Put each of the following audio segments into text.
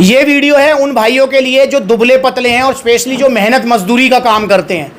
ये वीडियो है उन भाइयों के लिए जो दुबले पतले हैं और स्पेशली जो मेहनत मजदूरी का काम करते हैं।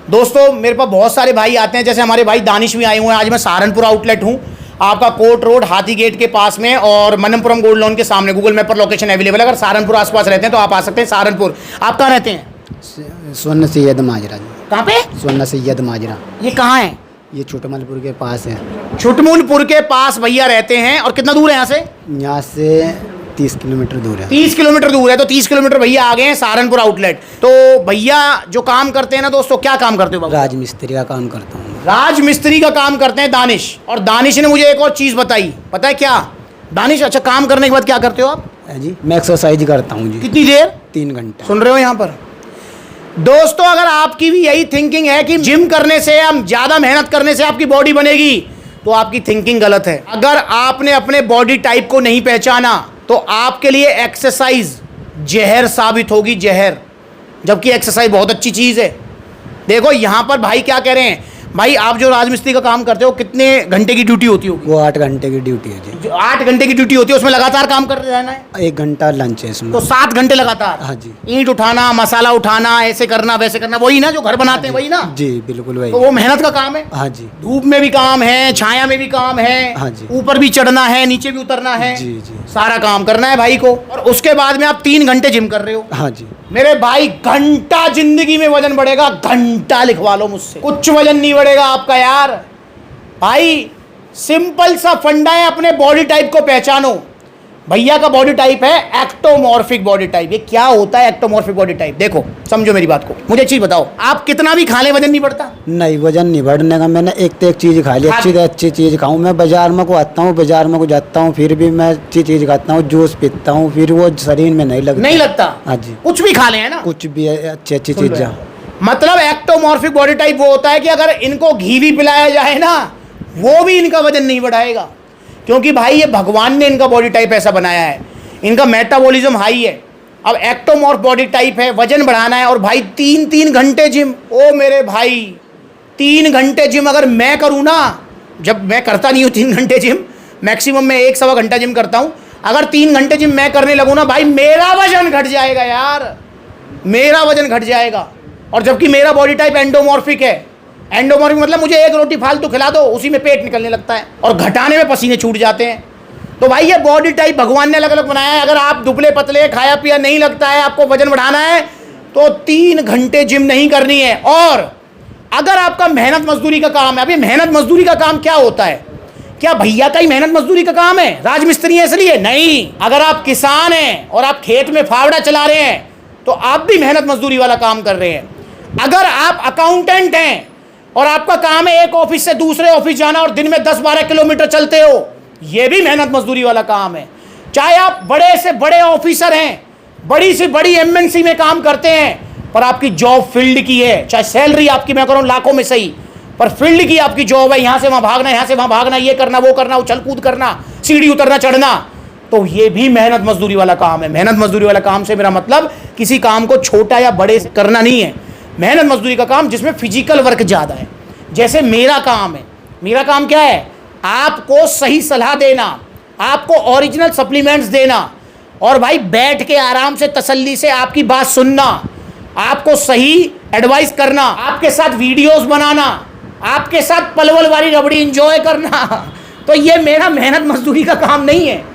दोस्तों मेरे पास बहुत सारे भाई आते हैं, जैसे हमारे भाई दानिश भी आए हुए हैं। आज मैं सहारनपुर आउटलेट हूँ, आपका कोर्ट रोड हाथी गेट के पास में और मनमपुरम गोल्ड लोन के सामने। गूगल मैप पर लोकेशन अवेलेबल है। अगर सहारनपुर आसपास रहते हैं तो आप आ सकते हैं सहारनपुर। आप कहाँ रहते हैं? स्वर्ण सैयद माजरा। कहाँ पे? स्वर्ण सैयद माजरा। ये कहाँ है? ये छुटमलपुर के पास है। छुटमलपुर के पास भैया रहते हैं। और कितना दूर है यहाँ से? यहाँ से 30 किलोमीटर दूर है। 30 किलोमीटर दूर है। तो 30 किलोमीटर भैया आ गए हैं सहारनपुर आउटलेट। तो भैया जो काम करते हैं ना दोस्तों, क्या काम करते हो? राजमिस्त्री का काम करता हूँ। राजमिस्त्री का काम करते हैं दानिश। और दानिश ने मुझे एक और चीज़ बताई, पता है क्या दानिश? अच्छा, काम करने के बाद क्या करते हो आप? जी मैं एक्सरसाइज करता हूँ जी। कितनी देर? 3 घंटे। सुन रहे हो यहाँ पर दोस्तों? अगर आपकी भी यही थिंकिंग है कि जिम करने से, हम ज़्यादा मेहनत करने से आपकी बॉडी बनेगी, तो आपकी थिंकिंग गलत है। अगर आपने अपने बॉडी टाइप को नहीं पहचाना तो आपके लिए एक्सरसाइज जहर साबित होगी, जहर। जबकि एक्सरसाइज बहुत अच्छी चीज़ है। देखो यहाँ पर भाई क्या कह रहे हैं। भाई आप जो राजमिस्त्री का काम करते हो, कितने घंटे की ड्यूटी होती होगी? वो 8 घंटे की ड्यूटी है जी। जो 8 घंटे की ड्यूटी होती है उसमें लगातार काम करते रहना है। 1 घंटा लंच है इसमें। तो 7 घंटे लगातार? हाँ जी। ईंट उठाना, मसाला उठाना, ऐसे करना वैसे करना, वही ना जो घर बनाते हैं, वही ना? जी बिल्कुल वही। तो वो मेहनत का काम है। हाँ जी। धूप में भी काम है, छाया में भी काम है। हाँ जी। ऊपर भी चढ़ना है, नीचे भी उतरना है। जी जी। सारा काम करना है भाई को। और उसके बाद में आप 3 घंटे जिम कर रहे हो। हाँ जी। मेरे भाई घंटा जिंदगी में वजन बढ़ेगा, घंटा लिखवा लो मुझसे। कुछ वजन नहीं बढ़ेगा आपका यार। भाई सिंपल सा फंडा है, अपने बॉडी टाइप को पहचानो। भैया का बॉडी टाइप है एक्टोमॉर्फिक बॉडी टाइप। ये क्या होता है एक्टोमॉर्फिक बॉडी टाइप? देखो समझो मेरी बात को। मुझे एक चीज बताओ, आप कितना भी खा ले वजन नहीं बढ़ता? नहीं, वजन नहीं बढ़ने का। मैंने एक तो एक चीज़ खा ली, अच्छी से अच्छी चीज़ खाऊं। मैं बाजार में को आता हूँ, बाजार में को जाता हूँ, फिर भी मैं अच्छी चीज़ खाता हूँ, जूस पीता हूँ, फिर वो शरीर में नहीं लगता। नहीं लगता? हाँ जी। कुछ भी खा ले, है ना? कुछ भी अच्छी अच्छी चीज़ें। मतलब एक्टोमॉर्फिक बॉडी टाइप वो होता है कि अगर इनको घी भी पिलाया जाए ना, वो भी इनका वजन नहीं बढ़ाएगा। क्योंकि भाई ये भगवान ने इनका बॉडी टाइप ऐसा बनाया है। इनका मेटाबॉलिज्म हाई है। अब एक्टोमॉर्फ बॉडी टाइप है, वजन बढ़ाना है, और भाई 3-3 घंटे जिम। ओ मेरे भाई 3 घंटे जिम अगर मैं करूँ ना, जब मैं करता नहीं हूँ 3 घंटे जिम, मैक्सिमम मैं 1-1.25 घंटा जिम करता हूँ। अगर 3 घंटे जिम मैं करने लगूँ ना भाई, मेरा वजन घट जाएगा यार, मेरा वजन घट जाएगा। और जबकि मेरा बॉडी टाइप एंडोमॉर्फिक है। एंडोमॉर्फिक मतलब मुझे 1 रोटी फालतू खिला दो, उसी में पेट निकलने लगता है और घटाने में पसीने छूट जाते हैं। तो भाई ये बॉडी टाइप भगवान ने अलग अलग बनाया है। अगर आप दुबले पतले, खाया पिया नहीं लगता है, आपको वजन बढ़ाना है, तो 3 घंटे जिम नहीं करनी है। और अगर आपका मेहनत मजदूरी का काम है, अभी मेहनत मजदूरी का काम क्या होता है? क्या भैया का ही मेहनत मजदूरी का काम है? राजमिस्त्री है इसलिए? नहीं। अगर आप किसान हैं और आप खेत में फावड़ा चला रहे हैं तो आप भी मेहनत मजदूरी वाला काम कर रहे हैं। अगर आप अकाउंटेंट हैं और आपका काम है एक ऑफिस से दूसरे ऑफिस जाना और दिन में 10-12 किलोमीटर चलते हो, यह भी मेहनत मजदूरी वाला काम है। चाहे आप बड़े से बड़े ऑफिसर हैं, बड़ी से बड़ी एमएनसी में काम करते हैं, पर आपकी जॉब फील्ड की है। चाहे सैलरी आपकी मैं करूँ लाखों में सही, पर फील्ड की आपकी जॉब है। यहाँ से वहाँ भागना, यहाँ से वहाँ भागना, ये करना वो करना, उछल कूद करना, सीढ़ी उतरना चढ़ना, तो ये भी मेहनत मजदूरी वाला काम है। मेहनत मजदूरी वाला काम से मेरा मतलब किसी काम को छोटा या बड़े से करना नहीं है। मेहनत मजदूरी का काम जिसमें फिजिकल वर्क ज़्यादा है, जैसे मेरा काम है। मेरा काम क्या है? आपको सही सलाह देना, आपको ओरिजिनल सप्लीमेंट्स देना, और भाई बैठ के आराम से तसल्ली से आपकी बात सुनना, आपको सही एडवाइस करना, आपके साथ वीडियोस बनाना, आपके साथ पलवल वाली रबड़ी एंजॉय करना। तो ये मेरा मेहनत मजदूरी का काम नहीं है,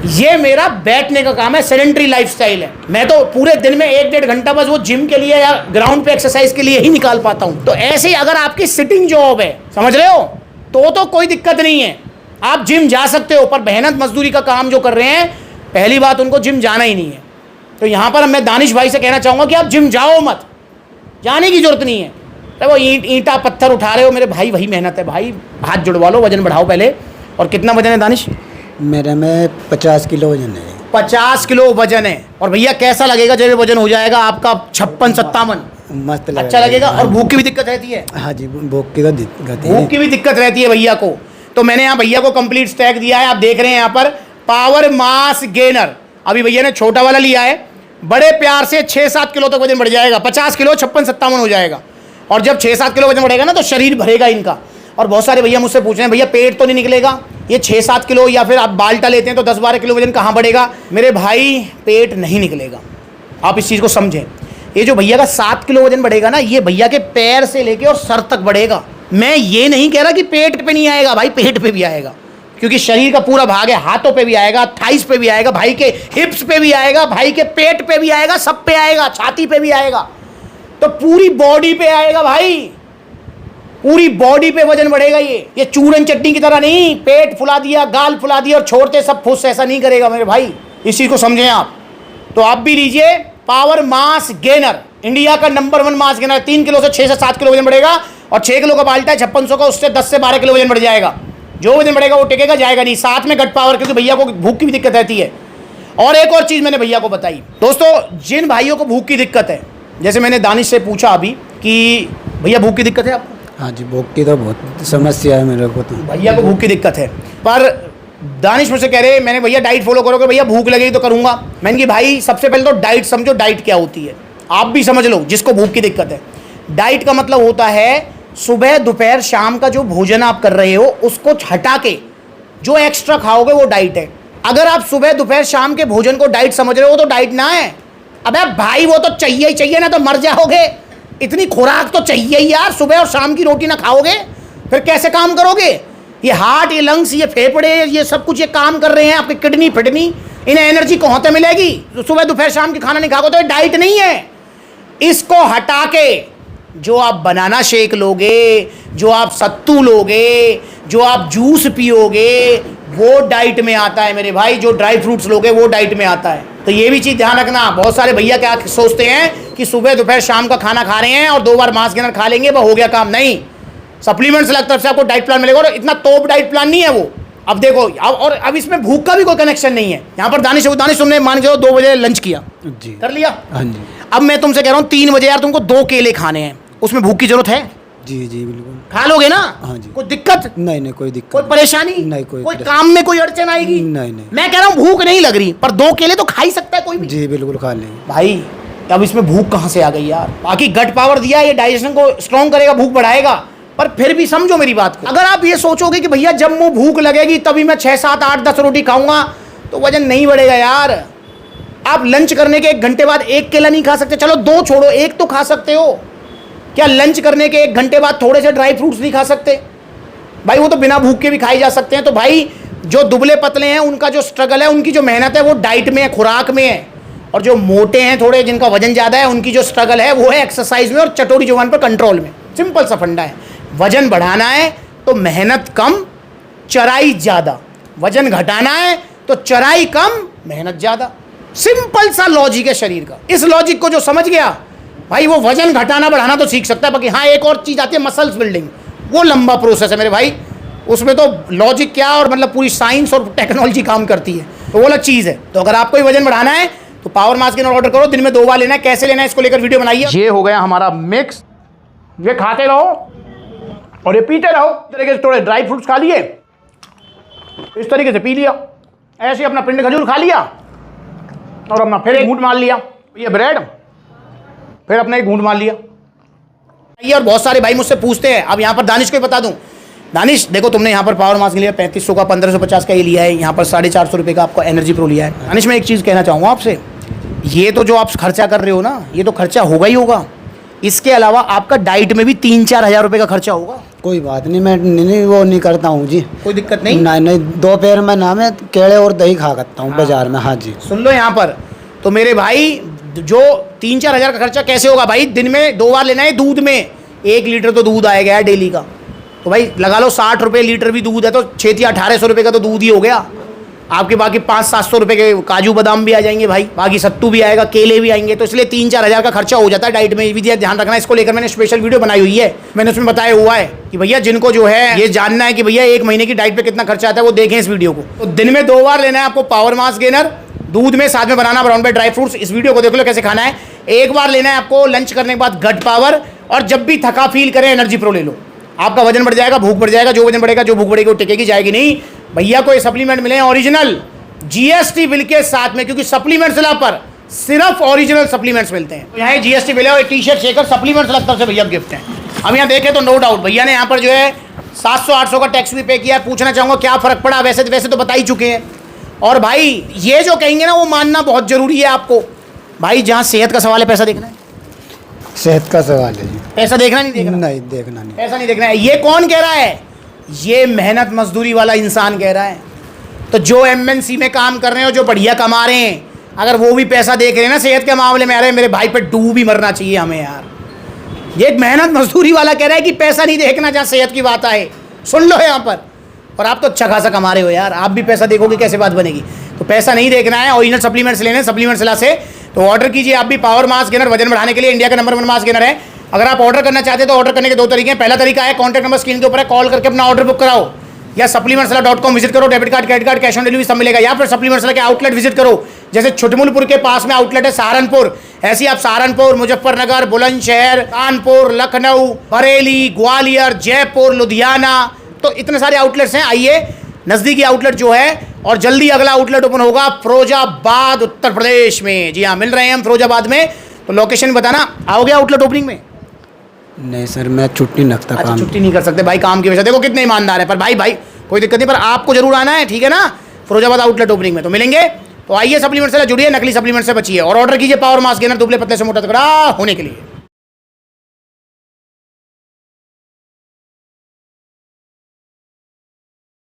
ये मेरा बैठने का काम है, सेडेंटरी लाइफस्टाइल है। मैं तो पूरे दिन में 1-1.5 घंटा बस वो जिम के लिए या ग्राउंड पे एक्सरसाइज के लिए ही निकाल पाता हूँ। तो ऐसे ही अगर आपकी सिटिंग जॉब है, समझ रहे हो, तो कोई दिक्कत नहीं है, आप जिम जा सकते हो। पर मेहनत मजदूरी का काम जो कर रहे हैं, पहली बात उनको जिम जाना ही नहीं है। तो यहाँ पर मैं दानिश भाई से कहना चाहूँगा कि आप जिम जाओ मत, जाने की जरूरत नहीं है। तो वो ईंटा पत्थर उठा रहे हो मेरे भाई, वही मेहनत है भाई। हाथ जुड़वा लो, वजन बढ़ाओ पहले। और कितना वजन है दानिश? मेरे में 50 किलो वजन है। 50 किलो वजन है। और भैया कैसा लगेगा जब ये वजन हो जाएगा आपका 56-57? मस्त लगेगा। अच्छा लगेगा। और भूख की भी दिक्कत रहती है? हाँ जी, भूख की दिक्कत है। भूख की भी दिक्कत रहती है भैया को। तो मैंने यहाँ भैया को कंप्लीट स्टैक दिया है, आप देख रहे हैं यहाँ पर, पावर मास गेनर। अभी भैया ने छोटा वाला लिया है, बड़े प्यार से 6-7 किलो तक वजन बढ़ जाएगा। 50 किलो 56-57 हो जाएगा। और जब 6-7 किलो वजन बढ़ेगा ना, तो शरीर भरेगा इनका। और बहुत सारे भैया मुझसे पूछ रहे हैं, भैया पेट तो नहीं निकलेगा? ये 6-7 किलो या फिर आप बाल्टा लेते हैं तो 10-12 किलो वजन कहाँ बढ़ेगा मेरे भाई, पेट नहीं निकलेगा। आप इस चीज़ को समझें। ये जो भैया का 7 किलो वजन बढ़ेगा ना, ये भैया के पैर से लेके और सर तक बढ़ेगा। मैं ये नहीं कह रहा कि पेट पे नहीं आएगा भाई, पेट पे भी आएगा, क्योंकि शरीर का पूरा भाग है। हाथों पे भी आएगा, थाइस पे भी आएगा, भाई के हिप्स पे भी आएगा, भाई के पेट पे भी आएगा, सब पे आएगा, छाती पे भी आएगा, तो पूरी बॉडी पे आएगा भाई, पूरी बॉडी पे वजन बढ़ेगा। ये चूरन चटनी की तरह नहीं, पेट फुला दिया, गाल फुला दिया और छोड़ते सब फुस, ऐसा नहीं करेगा मेरे भाई। इस चीज को समझें आप। तो आप भी लीजिए पावर मास गेनर, इंडिया का नंबर 1 मास गेनर। 3 किलो से 6 से 7 किलो वजन बढ़ेगा और 6 किलो का बाल्टा है 5600 का, उससे 10 से 12 किलो वजन बढ़ जाएगा। जो वजन बढ़ेगा वो टिकेगा, जाएगा नहीं। साथ में गट पावर, क्योंकि भैया को भूख की भी दिक्कत रहती है। और एक और चीज मैंने भैया को बताई दोस्तों, जिन भाइयों को भूख की दिक्कत है, जैसे मैंने दानिश से पूछा अभी कि भैया भूख की दिक्कत है आपको? हाँ जी, भूख की तो बहुत समस्या है मेरे को। तो भैया को भूख की दिक्कत है, पर दानिश मुझसे कह रहे मैंने भैया डाइट फॉलो करोगे? भैया भूख लगेगी तो करूंगा। मैंने कि भाई सबसे पहले तो डाइट समझो, डाइट क्या होती है आप भी समझ लो, जिसको भूख की दिक्कत है। डाइट का मतलब होता है सुबह दोपहर शाम का जो भोजन आप कर रहे हो उसको हटा के जो एक्स्ट्रा खाओगे वो डाइट है। अगर आप सुबह दोपहर शाम के भोजन को डाइट समझ रहे हो तो डाइट ना है। अबे भाई वो तो चाहिए ही चाहिए, ना तो मर जाओगे। इतनी खुराक तो चाहिए ही यार, सुबह और शाम की रोटी ना खाओगे फिर कैसे काम करोगे? ये हार्ट, ये लंग्स, ये फेफड़े, ये सब कुछ ये काम कर रहे हैं, आपकी किडनी फिडनी, इन्हें एनर्जी कहाँ से मिलेगी? तो सुबह दोपहर शाम की खाना नहीं खाओगे तो ये डाइट नहीं है। इसको हटा के जो आप बनाना शेक लोगे, जो आप सत्तू लोगे, जो आप जूस पियोगे, वो डाइट में आता है मेरे भाई। जो ड्राई फ्रूट्स लोगे वो डाइट में आता है। तो ये भी चीज़ ध्यान रखना। बहुत सारे भैया क्या सोचते हैं कि सुबह दोपहर शाम का खाना खा रहे हैं और 2 बार मांस गेनर खा लेंगे वो हो गया काम। नहीं, सप्लीमेंट्स अलग तरफ से आपको डाइट प्लान मिलेगा और इतना टॉप डाइट प्लान नहीं है वो। अब देखो अब इसमें भूख का भी कोई कनेक्शन नहीं है। यहाँ पर दानिश तुमने मान के चलो 2 बजे लंच किया जी, कर लिया। हाँ जी। अब मैं तुमसे कह रहा हूँ 3 बजे यार तुमको 2 केले खाने हैं, उसमें भूख की जरूरत है? जी जी बिल्कुल खा लोगे ना? हाँ जी। कोई दिक्कत नहीं, कोई दिक्कत कोई परेशानी नहीं, कोई काम में कोई अड़चन आएगी? नहीं। मैं कह रहा हूँ भूख नहीं लग रही, पर 2 केले तो खा ही सकता है कोई भी। जी बिल्कुल खा लेंगे भाई। अब इसमें भूख कहाँ से आ गई यार? बाकी गट पावर दिया, ये डाइजेशन को स्ट्रॉन्ग करेगा, भूख बढ़ाएगा, पर फिर भी समझो मेरी बात को। अगर आप ये सोचोगे कि भैया जब मुझे भूख लगेगी तभी मैं 6, 7, 8, 10 रोटी खाऊंगा, तो वजन नहीं बढ़ेगा यार। आप लंच करने के 1 घंटे बाद 1 केला नहीं खा सकते? चलो 2 छोड़ो, 1 तो खा सकते हो क्या? लंच करने के 1 घंटे बाद थोड़े से ड्राई फ्रूट्स नहीं खा सकते? भाई वो तो बिना भूख के भी खाए जा सकते हैं। तो भाई जो दुबले पतले हैं उनका जो स्ट्रगल है, उनकी जो मेहनत है वो डाइट में है, खुराक में है। और जो मोटे हैं थोड़े, जिनका वजन ज़्यादा है, उनकी जो स्ट्रगल है वो है एक्सरसाइज में और चटोरी जुबान पर कंट्रोल में। सिंपल सा फंडा है। वजन बढ़ाना है तो मेहनत कम, चराई ज़्यादा। वजन घटाना है तो चराई कम, मेहनत ज़्यादा। सिंपल सा लॉजिक है शरीर का। इस लॉजिक को जो समझ गया भाई वो वजन घटाना बढ़ाना तो सीख सकता है। बाकी हाँ, एक और चीज़ आती है मसल्स बिल्डिंग, वो लंबा प्रोसेस है मेरे भाई। उसमें तो लॉजिक क्या और मतलब पूरी साइंस और टेक्नोलॉजी काम करती है, तो वो अलग चीज़ है। तो अगर आपको वजन बढ़ाना है तो पावर मास गेनर ऑर्डर करो। दिन में 2 बार लेना है। कैसे लेना है इसको लेकर वीडियो बनाइए। ये हो गया हमारा मिक्स। ये खाते रहो और ये पीते रहो। इस तरीके से थोड़े ड्राई फ्रूट्स खा लिए, इस तरीके से पी लिया, ऐसे अपना पिंड खजूर खा लिया और अपना फिर एक घूंट मार लिया। ये ब्रेड, फिर अपना एक घूंट मार लिया। ये और बहुत सारे भाई मुझसे पूछते हैं। अब यहाँ पर दानिश को ही बता दूं, दानिश देखो तुमने यहाँ पर पावर मास के लिए 3500 का 1550 का ये लिया है, यहाँ पर 450 रुपये का आपको एनर्जी प्रो लिया है। दानिश मैं एक चीज़ कहना चाहूँगा आपसे, ये तो जो आप खर्चा कर रहे हो ना, ये तो खर्चा होगा ही होगा। इसके अलावा आपका डाइट में भी 3-4 हज़ार रुपये का खर्चा होगा। कोई बात नहीं, मैं नहीं वो नहीं करता हूँ जी, कोई दिक्कत नहीं। नहीं, दोपहर में ना मैं केले और दही खा सकता हूँ बाजार में। हाँ जी, सुन लो यहाँ पर। तो मेरे भाई जो 3-4 हज़ार का खर्चा कैसे होगा भाई? दिन में 2 बार लेना है। दूध में 1 लीटर तो दूध आएगा यार डेली का, तो भाई लगा लो 60 रुपये लीटर भी दूध है, तो 600-1800 रुपये का तो दूध ही हो गया आपके। बाकी 500-700 रुपये के काजू बादाम भी आ जाएंगे भाई, बाकी सत्तू भी आएगा, केले भी आएंगे। तो इसलिए 3-4 हज़ार का खर्चा हो जाता है डाइट में। भी ध्यान रखना, इसको लेकर मैंने स्पेशल वीडियो बनाई हुई है। मैंने उसमें बताया हुआ है कि भैया जिनको जो है ये जानना है कि भैया 1 महीने की डाइट पे कितना खर्चा आता है, वो देखें इस वीडियो को। तो दिन में 2 बार लेना है आपको पावर मास गेनर, दूध में, साथ में बनाना ब्राउन ब्रेड, ड्राई फ्रूट्स। इस वीडियो को देख लो कैसे खाना है। 1 बार लेना है आपको लंच करने के बाद गट पावर, और जब भी थका फील करें एनर्जी प्रो ले लो। आपका वजन बढ़ जाएगा, भूख बढ़ जाएगा। जो वजन बढ़ेगा, जो भूख बढ़ेगी वो टिकेगी, जाएगी नहीं। भैया को ये सप्लीमेंट मिले हैं ओरिजिनल जीएसटी बिल के साथ में, क्योंकि सप्लीमेंट्स ला पर सिर्फ ओरिजिनल सप्लीमेंट्स मिलते हैं। तो यहाँ जीएसटी बिल है और टी शर्ट शेकर सप्लीमेंट्स लगता है भैया गिफ्ट है। अब यहाँ देखें तो नो डाउट भैया ने यहाँ पर जो है 700-800 का टैक्स भी पे किया है। पूछना चाहूँगा क्या फ़र्क पड़ा? वैसे तो बता ही चुके हैं। और भाई ये जो कहेंगे ना वो मानना बहुत ज़रूरी है आपको। भाई जहाँ सेहत का सवाल है, पैसा देखना है? सेहत का सवाल है जी। पैसा देखना नहीं देखना? नहीं देखना नहीं। पैसा नहीं देखना है। ये कौन कह रहा है? ये मेहनत मजदूरी वाला इंसान कह रहा है। तो जो एमएनसी में काम कर रहे हो, जो बढ़िया कमा रहे हैं, अगर वो भी पैसा देख रहे हैं ना सेहत के मामले में, अरे मेरे भाई पे डूब ही मरना चाहिए हमें यार। ये एक मेहनत मजदूरी वाला कह रहा है कि पैसा नहीं देखना जहाँ सेहत की बात आए। सुन लो यहाँ पर। और आप तो अच्छा खासा कमा रहे हो यार, आप भी पैसा देखोगे कैसे बात बनेगी? तो पैसा नहीं देखना है, ओरिजिनल सप्लीमेंट्स लेने, सप्लीमेंट्स ला से तो ऑर्डर कीजिए आप भी। पावर मास गेनर वजन बढ़ाने के लिए इंडिया का नंबर 1 मास गेनर है। अगर आप ऑर्डर करना चाहते हैं तो ऑर्डर करने के 2 तरीके हैं। पहला तरीका है कॉन्टैक्ट नंबर स्क्रीन के ऊपर है, कॉल करके अपना ऑर्डर बुक कराओ, या supplementsala.com विजिट करो, debit card, credit card, cash on delivery सब मिलेगा। या फिर सप्लीमेंट्सला के आउटलेट विजिट करो, जैसे छुटमुलपुर के पास में आउटलेट है सहारनपुर, ऐसे आप सहारनपुर, मुजफ्फरनगर, बुलंदशहर, कानपुर, लखनऊ, बरेली, ग्वालियर, जयपुर, लुधियाना, तो इतने सारे आउटलेट्स हैं। आइए नज़दीकी आउटलेट जो है, और जल्दी अगला आउटलेट ओपन होगा फिरोजाबाद उत्तर प्रदेश में। जी हाँ, मिल रहे हैं हम फिरोजाबाद में। तो लोकेशन बताना, आओगे आउटलेट ओपनिंग में? नहीं सर, मैं छुट्टी नहीं रखता। अच्छा, काम छुट्टी नहीं कर सकते भाई काम की वजह से। देखो कितने ईमानदार है। पर भाई कोई दिक्कत नहीं, पर आपको जरूर आना है, ठीक है ना? फिरोजाबाद आउटलेट ओपनिंग में तो मिलेंगे। तो आइए सप्लीमेंट से जुड़िए, नकली सप्लीमेंट से बचिए और ऑर्डर कीजिए पावर मास गेनर दुबले पतले से मोटा तगड़ा होने के लिए।